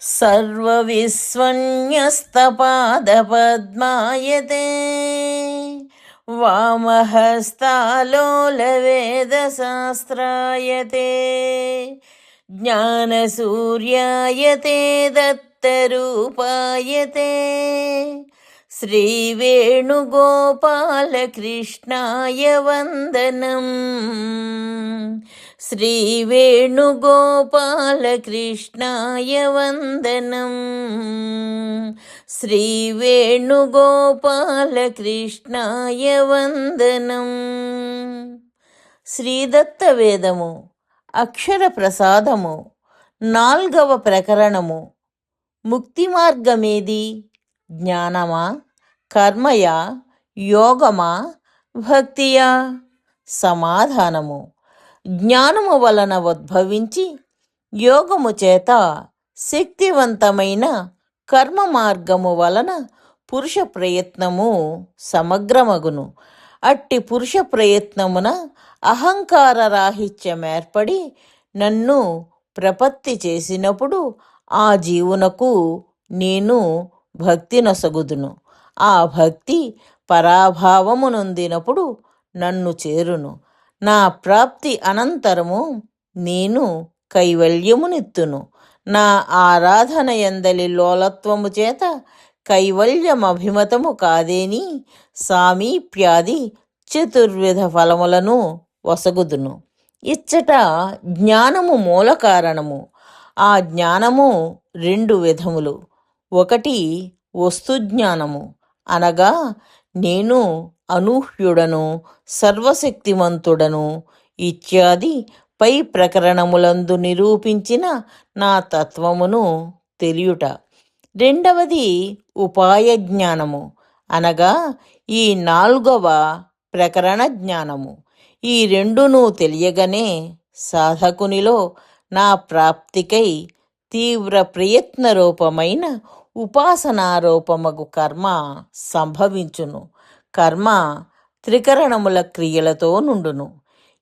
सर्वविस्वन्यस्तपादपद्मायते वामहस्तालोलवेदशास्त्रायते ज्ञानसूर्यायते दत्तरूपायते श्रीवेणुगोपालकृष्णाय वन्दनम् श्रीवेणुगोपालकृष्णाय वन्दनम् श्रीवेणुगोपालकृष्णाय वन्दनम् శ్రీదత్తవేదము అక్షర ప్రసాదము 4వ ప్రకరణము. ముక్తి మార్గమేది? జ్ఞానమా, కర్మయా, యోగమా, భక్తియా? సమాధానము: జ్ఞానము వలన ఉద్భవించి యోగము చేత శక్తివంతమైన కర్మ మార్గము వలన పురుష ప్రయత్నము సమగ్రమగును. అట్టి పురుష ప్రయత్నమున అహంకార రాహిత్యమేర్పడి నన్ను ప్రపత్తి చేసినప్పుడు ఆ జీవునకు నేను భక్తి నొసగుదును. ఆ భక్తి పరాభావము నొందినప్పుడు నన్ను చేరును. నా ప్రాప్తి అనంతరము నేను కైవల్యమునిత్తును. నా ఆరాధన యందలి లోలత్వము చేత కైవల్యమభిమతము కాదేని సామీప్యాది చతుర్విధ ఫలములను వసగుదును. ఇచ్చట జ్ఞానము మూల కారణము. ఆ జ్ఞానము 2 విధములు. ఒకటి వస్తుజ్ఞానము, అనగా నేను అనూహ్యుడను, సర్వశక్తిమంతుడను ఇత్యాది పై ప్రకరణములందు నిరూపించిన నా తత్వమును తెలియుట. రెండవది ఉపాయ జ్ఞానము, అనగా ఈ 4వ ప్రకరణ జ్ఞానము. ఈ రెండును తెలియగనే సాధకునిలో నా ప్రాప్తికై తీవ్ర ప్రయత్న రూపమైన ఉపాసనారూపమగు కర్మ సంభవించును. కర్మ త్రికరణముల క్రియలతో నుండును.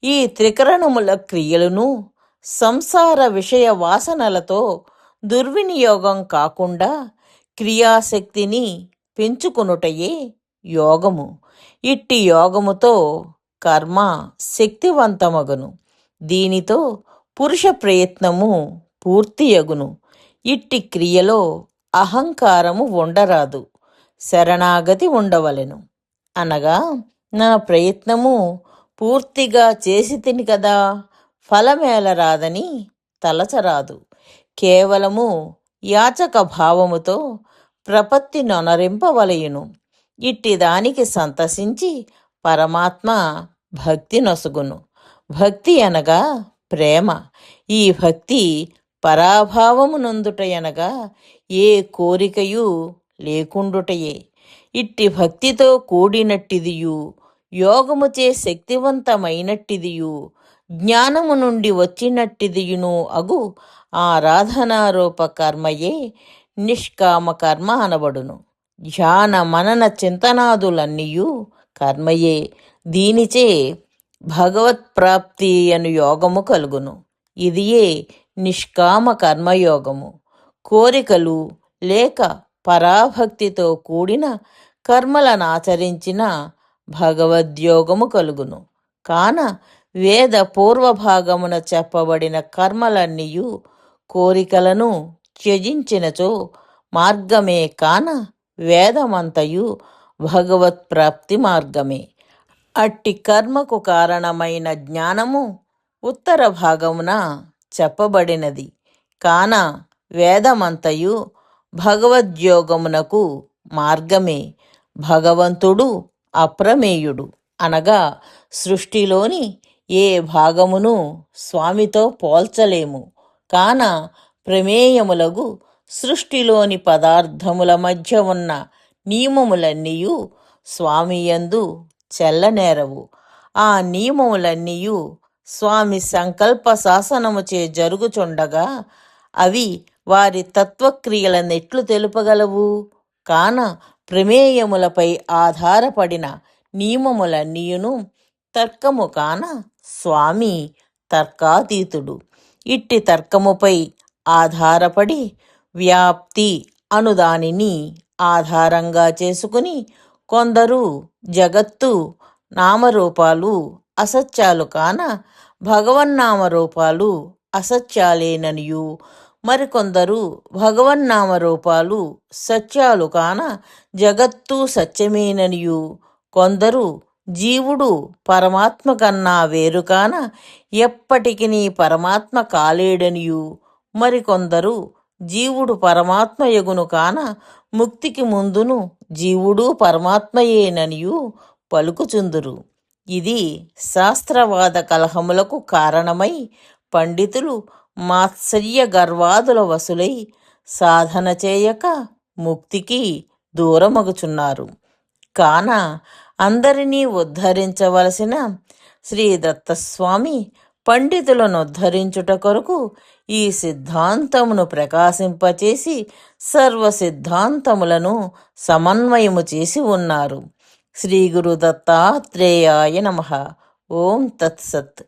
ఈ త్రికరణముల క్రియలను సంసార విషయ వాసనలతో దుర్వినియోగం కాకుండా క్రియాశక్తిని పెంచుకొనుటయే యోగము. ఇట్టి యోగముతో కర్మ శక్తివంతమగును. దీనితో పురుష ప్రయత్నము పూర్తియగును. ఇట్టి క్రియలో అహంకారము ఉండరాదు, శరణాగతి ఉండవలెను. అనగా నా ప్రయత్నము పూర్తిగా చేసి తిని కదా, ఫలమేలరాదని తలచరాదు. కేవలము యాచక భావముతో ప్రపత్తి నొనరింపవలయును. ఇట్టి దానికి సంతసించి పరమాత్మ భక్తి నొసగును. భక్తి అనగా ప్రేమ. ఈ భక్తి పరాభావము నొందుటయనగా ఏ కోరికయు లేకుండుటయే. ఇట్టి భక్తితో కూడినట్టిదియు, యోగముచే శక్తివంతమైనట్టిదియు, జ్ఞానము నుండి వచ్చినట్టిదియును అగు ఆరాధనారూప కర్మయే నిష్కామ కర్మ అనబడును. ధ్యాన మనన చింతనాదులన్నీయు కర్మయే. దీనిచే భగవత్ప్రాప్తి అను యోగము కలుగును. ఇదియే నిష్కామ కర్మయోగము. కోరికలు లేక పరాభక్తితో కూడిన కర్మలనాచరించిన భగవద్యోగము కలుగును. కాన వేద పూర్వభాగమున చెప్పబడిన కర్మలన్నీయు కోరికలను త్యజించినచో మార్గమే కాన వేదమంతయు భగవత్ప్రాప్తి మార్గమే. అట్టి కర్మకు కారణమైన జ్ఞానము ఉత్తర భాగమున చెప్పబడినది. కాన వేదమంతయు భగవద్యోగమునకు మార్గమే. భగవంతుడు అప్రమేయుడు, అనగా సృష్టిలోని ఏ భాగమును స్వామితో పోల్చలేము. కాన ప్రమేయములగు సృష్టిలోని పదార్థముల మధ్య ఉన్న నియమములన్నీయు స్వామియందు చెల్లనేరవు. ఆ నియమములన్నీయు స్వామి సంకల్ప శాసనముచే జరుగుచుండగా అవి వారి తత్వక్రియలనెట్లు తెలుపగలవు? కాన ప్రమేయములపై ఆధారపడిన నియమములన్నీయును తర్కము కాన స్వామి తర్కాతీతుడు. ఇట్టి తర్కముపై ఆధారపడి వ్యాప్తి అను దానిని ఆధారంగా చేసుకుని కొందరు జగత్తు నామరూపాలు అసత్యాలు కాన భగవన్నామరూపాలు అసత్యాలేననియు, మరికొందరు భగవన్నామరూపాలు సత్యాలు కాన జగత్తు సత్యమేననియు, కొందరు జీవుడు పరమాత్మ కన్నా వేరు కాన ఎప్పటికినీ పరమాత్మ కాలేడనియు, మరికొందరు జీవుడు పరమాత్మయగును కాన ముక్తికి ముందును జీవుడు పరమాత్మయేననియు పలుకుచుందురు. ఇది శాస్త్రవాద కలహములకు కారణమై పండితులు మాత్సర్య గర్వాదుల వశులై సాధన చేయక ముక్తికి దూరమగుచున్నారు. కాన అందరినీ ఉద్ధరించవలసిన శ్రీ దత్తస్వామి పండితులను ఉద్ధరించుట కొరకు ఈ సిద్ధాంతమును ప్రకాశింపచేసి సర్వ సిద్ధాంతములను సమన్వయము చేసి ఉన్నారు. శ్రీ గురు దత్తాత్రేయాయ నమః. ఓం తత్సత్.